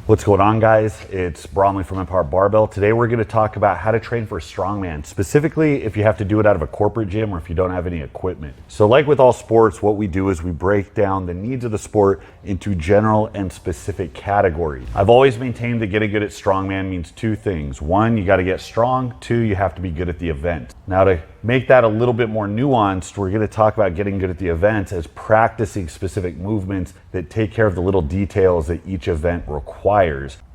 What's going on, guys? It's Bromley from Empire Barbell. Today we're going to talk about how to train for strongman, specifically if you have to do it out of a corporate gym or if you don't have any equipment. So like with all sports, what we do is we break down the needs of the sport into general and specific categories. I've always maintained that getting good at strongman means two things. One, you got to get strong. Two, you have to be good at the event. Now, to make that a little bit more nuanced, we're going to talk about getting good at the event as practicing specific movements that take care of the little details that each event requires.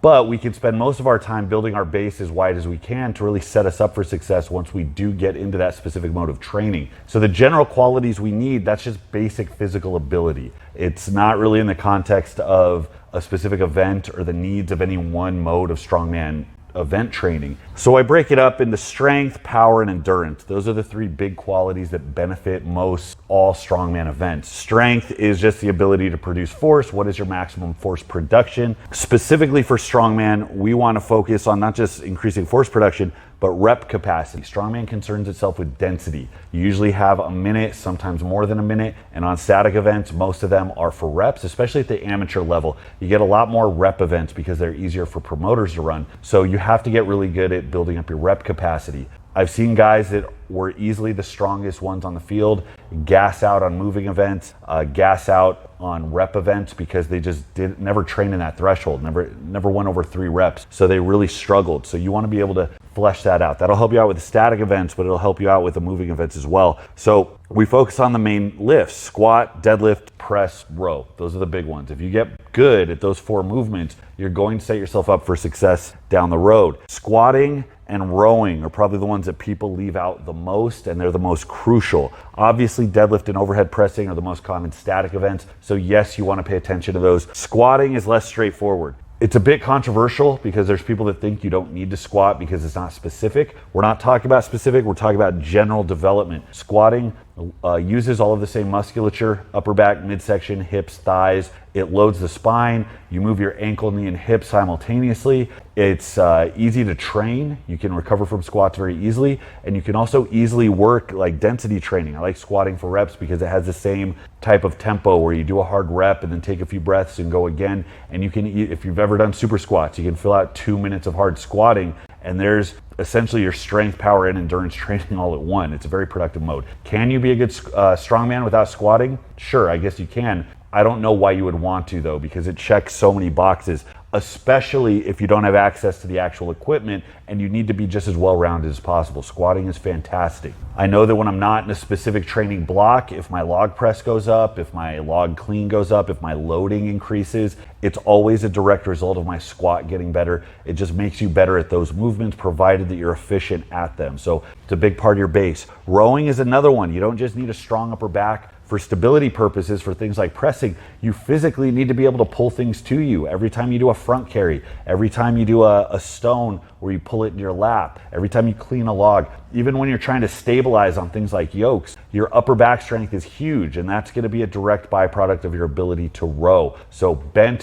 But we can spend most of our time building our base as wide as we can to really set us up for success once we do get into that specific mode of training. So the general qualities we need, that's just basic physical ability. It's not really in the context of a specific event or the needs of any one mode of strongman event training. So I break it up into strength, power, and endurance. Those are the three big qualities that benefit most all strongman events. Strength is just the ability to produce force. What is your maximum force production? Specifically for strongman, we want to focus on not just increasing force production, but rep capacity. Strongman concerns itself with density. You usually have a minute, sometimes more than a minute, and on static events, most of them are for reps, especially at the amateur level. You get a lot more rep events because they're easier for promoters to run. So you have to get really good at building up your rep capacity. I've seen guys that were easily the strongest ones on the field gas out on moving events, gas out on rep events because they just never trained in that threshold, never went over 3 reps. So they really struggled. So you want to be able to flesh that out. That'll help you out with the static events, but it'll help you out with the moving events as well. So we focus on the main lifts: squat, deadlift, press, row. Those are the big ones. If you get good at those 4 movements, you're going to set yourself up for success down the road. Squatting and rowing are probably the ones that people leave out the most, and they're the most crucial. Obviously, deadlift and overhead pressing are the most common static events, so yes, you want to pay attention to those. Squatting is less straightforward. It's a bit controversial because there's people that think you don't need to squat because it's not specific. We're not talking about specific, we're talking about general development. Squatting uses all of the same musculature: upper back, midsection, hips, thighs. It loads the spine. You move your ankle, knee, and hip simultaneously. It's easy to train. You can recover from squats very easily, and you can also easily work like density training. I like squatting for reps because it has the same type of tempo where you do a hard rep and then take a few breaths and go again. And you can, if you've ever done super squats, you can fill out 2 minutes of hard squatting, and there's essentially your strength, power, and endurance training all at one. It's a very productive mode. Can you be a good strongman without squatting? Sure, I guess you can. I don't know why you would want to, though, because it checks so many boxes, especially if you don't have access to the actual equipment and you need to be just as well-rounded as possible. Squatting is fantastic. I know that when I'm not in a specific training block, if my log press goes up, if my log clean goes up, if my loading increases, it's always a direct result of my squat getting better. It just makes you better at those movements, provided that you're efficient at them. So it's a big part of your base. Rowing is another one. You don't just need a strong upper back. For stability purposes, for things like pressing, you physically need to be able to pull things to you. Every time you do a front carry, every time you do a stone where you pull it in your lap, every time you clean a log, even when you're trying to stabilize on things like yokes, your upper back strength is huge, and that's going to be a direct byproduct of your ability to row. So bent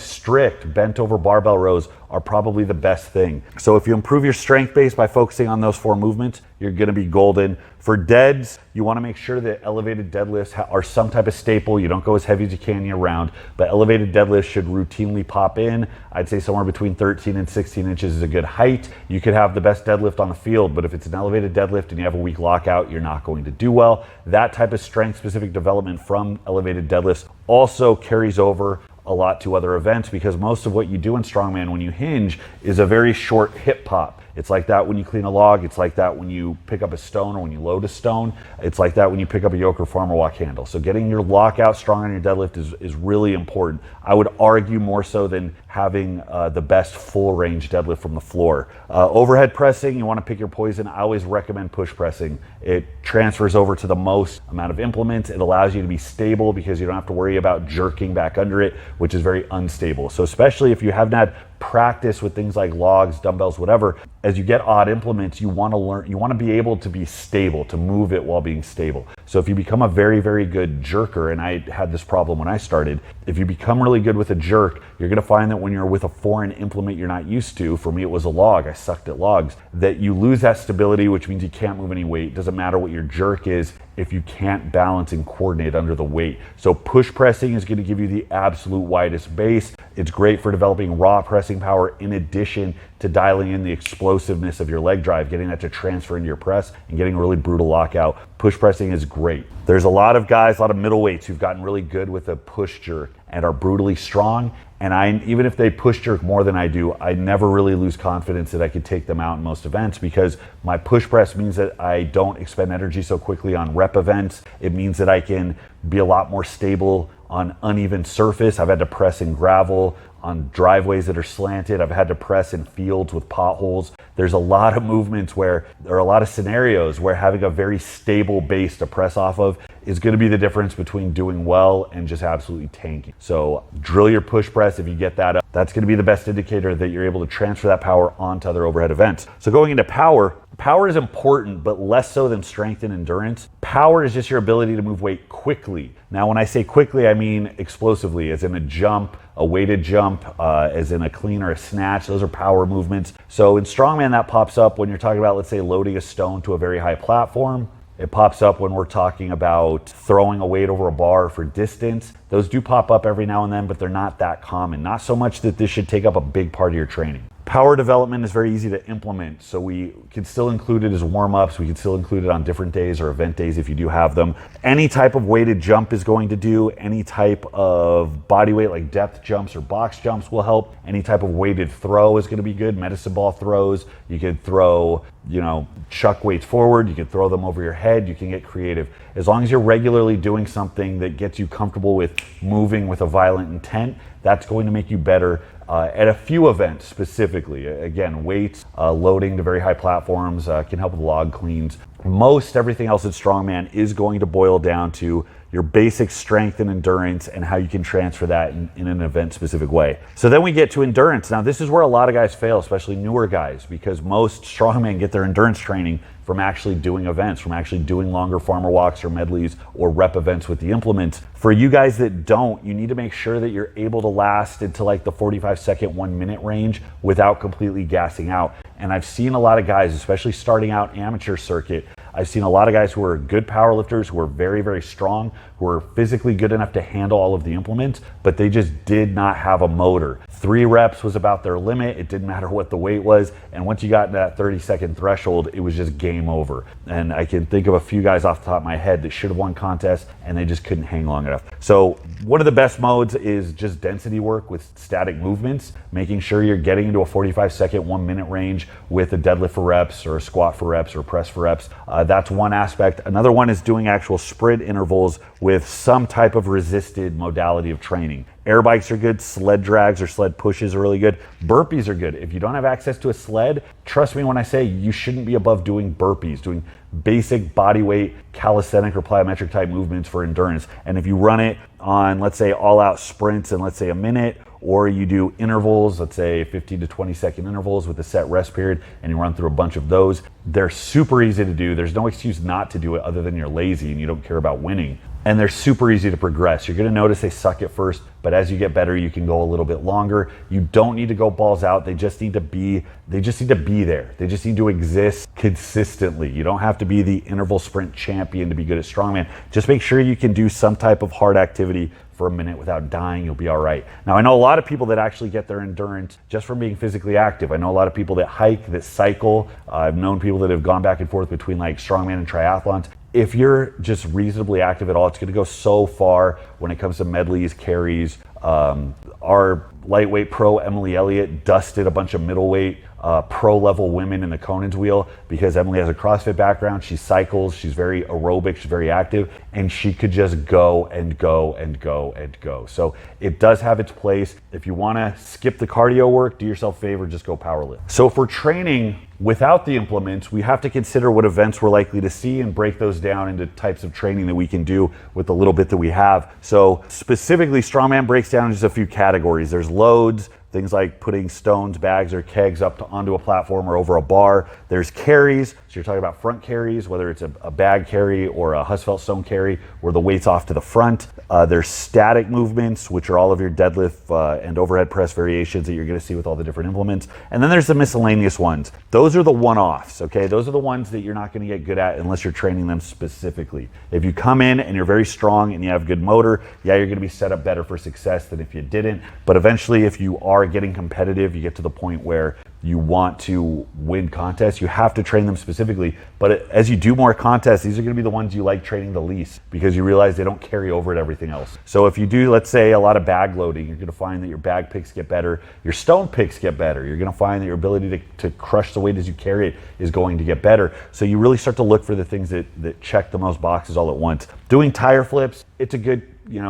over barbell rows are probably the best thing. So if you improve your strength base by focusing on those 4 movements, you're going to be golden. For deads, you want to make sure that elevated deadlifts are some type of staple. You don't go as heavy as you can year round, but elevated deadlifts should routinely pop in. I'd say somewhere between 13 and 16 inches is a good height. You could have the best deadlift on the field, but if it's an elevated deadlift and you have a weak lockout, you're not going to do well. That type of strength-specific development from elevated deadlifts also carries over a lot to other events, because most of what you do in strongman when you hinge is a very short hip pop. It's like that when you clean a log. It's like that when you pick up a stone or when you load a stone. It's like that when you pick up a yoke or farmer walk handle. So getting your lockout strong on your deadlift is really important. I would argue more so than having the best full range deadlift from the floor. Overhead pressing, you want to pick your poison. I always recommend push pressing. It transfers over to the most amount of implements. It allows you to be stable because you don't have to worry about jerking back under it, which is very unstable. So especially if you haven't had practice with things like logs, dumbbells, whatever, as you get odd implements, you want to be able to be stable, to move it while being stable. So if you become a very, very good jerker, and I had this problem when I started, if you become really good with a jerk, you're going to find that when you're with a foreign implement you're not used to, for me it was a log, I sucked at logs, that you lose that stability, which means you can't move any weight. It doesn't matter what your jerk is if you can't balance and coordinate under the weight. So push pressing is going to give you the absolute widest base. It's great for developing raw pressing power in addition to dialing in the explosiveness of your leg drive, getting that to transfer into your press and getting a really brutal lockout. Push pressing is great. There's a lot of guys, a lot of middleweights who've gotten really good with a push jerk and are brutally strong. And even if they push jerk more than I do, I never really lose confidence that I could take them out in most events, because my push press means that I don't expend energy so quickly on rep events. It means that I can be a lot more stable on uneven surface. I've had to press in gravel, on driveways that are slanted. I've had to press in fields with potholes. There's a lot of movements where there are a lot of scenarios where having a very stable base to press off of is going to be the difference between doing well and just absolutely tanking. So drill your push press. If you get that up, that's going to be the best indicator that you're able to transfer that power onto other overhead events. So going into power is important, but less so than strength and endurance. Power is just your ability to move weight quickly. Now, when I say quickly, I mean explosively, as in a jump, a weighted jump, as in a clean or a snatch. Those are power movements. So in strongman, that pops up when you're talking about, let's say, loading a stone to a very high platform. It pops up when we're talking about throwing a weight over a bar for distance. Those do pop up every now and then, but they're not that common. Not so much that this should take up a big part of your training. Power development is very easy to implement, so we can still include it as warm-ups. We can still include it on different days or event days if you do have them. Any type of weighted jump is going to do. Any type of body weight like depth jumps or box jumps will help. Any type of weighted throw is going to be good. Medicine ball throws. You could throw, chuck weights forward. You could throw them over your head. You can get creative. As long as you're regularly doing something that gets you comfortable with moving with a violent intent, that's going to make you better at a few events specifically. Again, weights, loading to very high platforms can help with log cleans. Most everything else in strongman is going to boil down to your basic strength and endurance and how you can transfer that in an event specific way. So then we get to endurance. Now this is where a lot of guys fail, especially newer guys, because most strongmen get their endurance training from actually doing events, from actually doing longer farmer walks or medleys or rep events with the implements. For you guys that don't, you need to make sure that you're able to last into like the 45-second, 1 minute range without completely gassing out. And I've seen a lot of guys, especially starting out amateur circuit, I've seen a lot of guys who are good powerlifters, who are very, very strong, who are physically good enough to handle all of the implements, but they just did not have a motor. 3 reps was about their limit. It didn't matter what the weight was. And once you got to that 30-second threshold, it was just game over. And I can think of a few guys off the top of my head that should have won contests and they just couldn't hang long enough. So one of the best modes is just density work with static movements, making sure you're getting into a 45-second, 1 minute range with a deadlift for reps or a squat for reps or press for reps. That's one aspect. Another one is doing actual sprint intervals with some type of resisted modality of training. Air bikes are good, sled drags or sled pushes are really good. Burpees are good. If you don't have access to a sled, trust me when I say you shouldn't be above doing burpees, doing basic body weight, calisthenic or plyometric type movements for endurance. And if you run it on, let's say, all out sprints in, let's say, a minute, or you do intervals, let's say 15 to 20 second intervals with a set rest period, and you run through a bunch of those, they're super easy to do. There's no excuse not to do it other than you're lazy and you don't care about winning. And they're super easy to progress. You're gonna notice they suck at first, but as you get better, you can go a little bit longer. You don't need to go balls out. They just need to be there. They just need to exist consistently. You don't have to be the interval sprint champion to be good at strongman. Just make sure you can do some type of hard activity for a minute without dying. You'll be all right. Now, I know a lot of people that actually get their endurance just from being physically active. I know a lot of people that hike, that cycle. I've known people that have gone back and forth between like strongman and triathlons. If you're just reasonably active at all, it's going to go so far when it comes to medleys, carries. Our lightweight pro, Emily Elliott, dusted a bunch of middleweight pro level women in the Conan's wheel because Emily has a CrossFit background. She cycles, she's very aerobic, she's very active, and she could just go and go and go and go. So it does have its place. If you want to skip the cardio work, do yourself a favor, just go powerlift. So for training without the implements, we have to consider what events we're likely to see and break those down into types of training that we can do with the little bit that we have. So specifically, strongman breaks down into just a few categories. There's loads, things like putting stones, bags, or kegs onto a platform or over a bar. There's carries, so you're talking about front carries, whether it's a bag carry or a Husfeld stone carry where the weight's off to the front. There's static movements, which are all of your deadlift and overhead press variations that you're going to see with all the different implements. And then there's the miscellaneous ones. Those are the one-offs, okay? Those are the ones that you're not going to get good at unless you're training them specifically. If you come in and you're very strong and you have good motor, yeah, you're going to be set up better for success than if you didn't. But eventually, if you are getting competitive, you get to the point where you want to win contests, you have to train them specifically. But as you do more contests, these are going to be the ones you like training the least because you realize they don't carry over to everything else. So if you do, let's say, a lot of bag loading, you're going to find that your bag picks get better, your stone picks get better. You're going to find that your ability to crush the weight as you carry it is going to get better. So you really start to look for the things that check the most boxes all at once. Doing tire flips, it's a good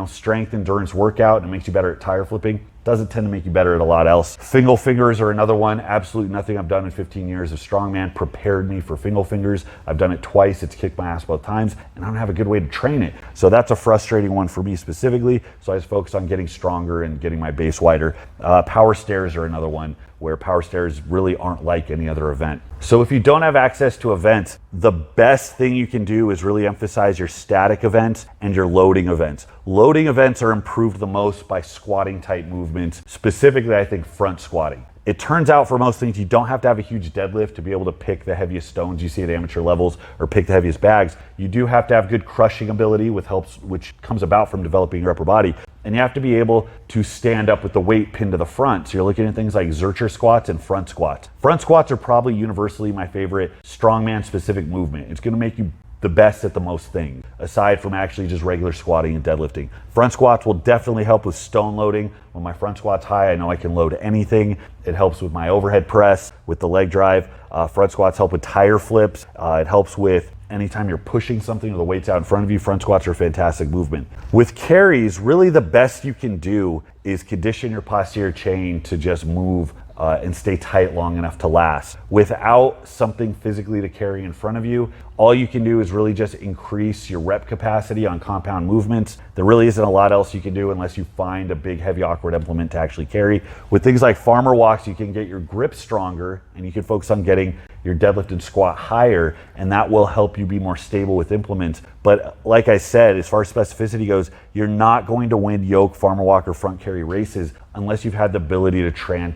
strength endurance workout and it makes you better at tire flipping. Doesn't tend to make you better at a lot else. Fingal fingers are another one. Absolutely nothing I've done in 15 years of strongman prepared me for fingal fingers. I've done it twice. It's kicked my ass both times, and I don't have a good way to train it. So that's a frustrating one for me specifically. So I just focus on getting stronger and getting my base wider. Power stairs are another one where power stairs really aren't like any other event. So if you don't have access to events, the best thing you can do is really emphasize your static events and your loading events. Loading events are improved the most by squatting type movements, specifically I think front squatting. It turns out for most things, you don't have to have a huge deadlift to be able to pick the heaviest stones you see at amateur levels or pick the heaviest bags. You do have to have good crushing ability, which comes about from developing your upper body. And you have to be able to stand up with the weight pinned to the front. So you're looking at things like Zercher squats and front squats. Front squats are probably universally my favorite strongman specific movement. It's going to make you the best at the most things, aside from actually just regular squatting and deadlifting. Front squats will definitely help with stone loading. When my front squat's high, I know I can load anything. It helps with my overhead press, with the leg drive. Front squats help with tire flips. It helps with anytime you're pushing something or the weight's out in front of you. Front squats are a fantastic movement. With carries, really the best you can do is condition your posterior chain to just move and stay tight long enough to last. Without something physically to carry in front of you, all you can do is really just increase your rep capacity on compound movements. There really isn't a lot else you can do unless you find a big, heavy, awkward implement to actually carry. With things like farmer walks, you can get your grip stronger and you can focus on getting your deadlift and squat higher, and that will help you be more stable with implements. But like I said, as far as specificity goes, you're not going to win yoke, farmer walk, or front carry races unless you've had the ability to train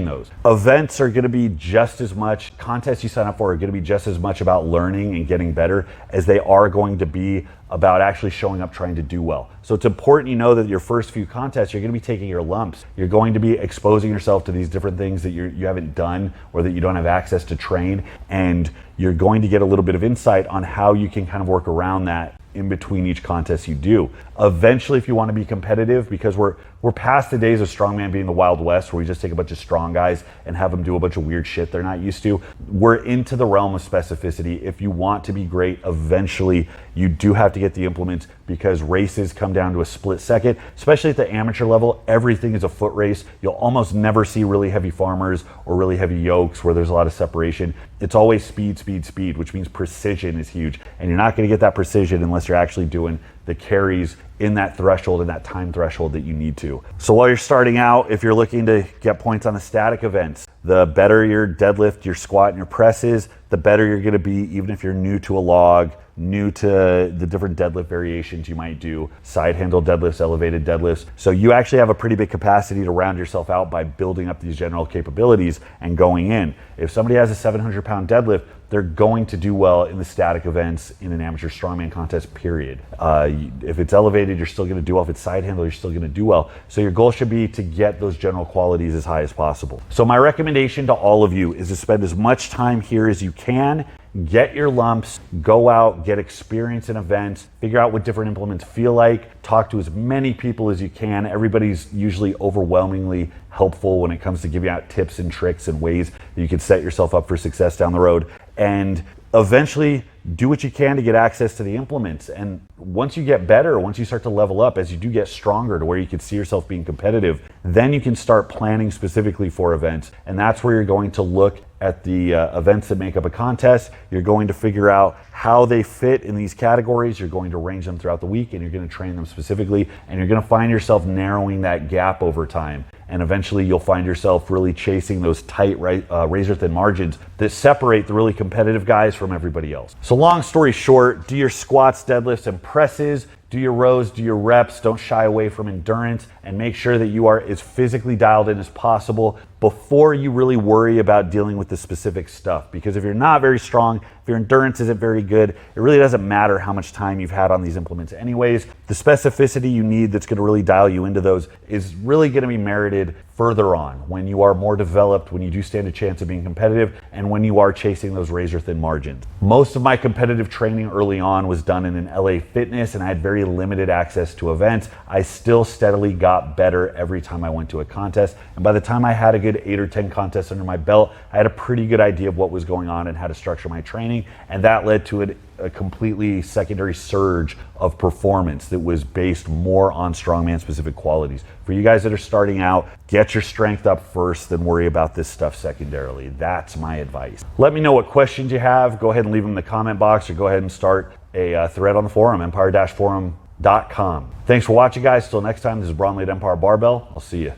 those. Events are going to be just as much, contests you sign up for are going to be just as much about learning and getting better as they are going to be about actually showing up trying to do well. So it's important you know that your first few contests, you're going to be taking your lumps. You're going to be exposing yourself to these different things that you haven't done or that you don't have access to train, and you're going to get a little bit of insight on how you can kind of work around that in between each contest you do. Eventually, if you want to be competitive, because we're past the days of strongman being the Wild West where we just take a bunch of strong guys and have them do a bunch of weird shit they're not used to. We're into the realm of specificity. If you want to be great, eventually you do have to get the implements, because races come down to a split second, especially at the amateur level. Everything is a foot race. You'll almost never see really heavy farmers or really heavy yokes where there's a lot of separation. It's always speed, speed, speed, which means precision is huge. And you're not going to get that precision unless you're actually doing the carries in that threshold, in that time threshold that you need to. So while you're starting out, if you're looking to get points on the static events, the better your deadlift, your squat, and your press is, the better you're going to be, even if you're new to a log, new to the different deadlift variations you might do, side handle deadlifts, elevated deadlifts. So you actually have a pretty big capacity to round yourself out by building up these general capabilities and going in. If somebody has a 700-pound deadlift, they're going to do well in the static events in an amateur strongman contest, period. If it's elevated, you're still gonna do well. If it's side handle, you're still gonna do well. So your goal should be to get those general qualities as high as possible. So my recommendation to all of you is to spend as much time here as you can. Get your lumps, go out, get experience in events, figure out what different implements feel like, talk to as many people as you can. Everybody's usually overwhelmingly helpful when it comes to giving out tips and tricks and ways that you can set yourself up for success down the road. And eventually do what you can to get access to the implements. And once you get better, once you start to level up, as you do get stronger to where you can see yourself being competitive, then you can start planning specifically for events. And that's where you're going to look at the events that make up a contest. You're going to figure out how they fit in these categories. You're going to arrange them throughout the week, and you're going to train them specifically, and you're going to find yourself narrowing that gap over time. and eventually you'll find yourself really chasing those tight razor thin margins that separate the really competitive guys from everybody else. So long story short, do your squats, deadlifts, and presses, do your rows, do your reps, don't shy away from endurance, and make sure that you are as physically dialed in as possible before you really worry about dealing with the specific stuff. Because if you're not very strong, if your endurance isn't very good, it really doesn't matter how much time you've had on these implements anyways. The specificity you need that's gonna really dial you into those is really gonna be merited further on when you are more developed, when you do stand a chance of being competitive, and when you are chasing those razor thin margins. Most of my competitive training early on was done in an LA Fitness, and I had very limited access to events. I still steadily got better every time I went to a contest, and by the time I had a good 8 or 10 contests under my belt, I had a pretty good idea of what was going on and how to structure my training, and that led to a completely secondary surge of performance that was based more on strongman specific qualities. For you guys that are starting out, get your strength up first, then worry about this stuff secondarily. That's my advice. Let me know what questions you have. Go ahead and leave them in the comment box, or go ahead and start a thread on the forum, empire-forum.com. Thanks for watching, guys. Till next time, this is Bromley at Empire Barbell. I'll see you.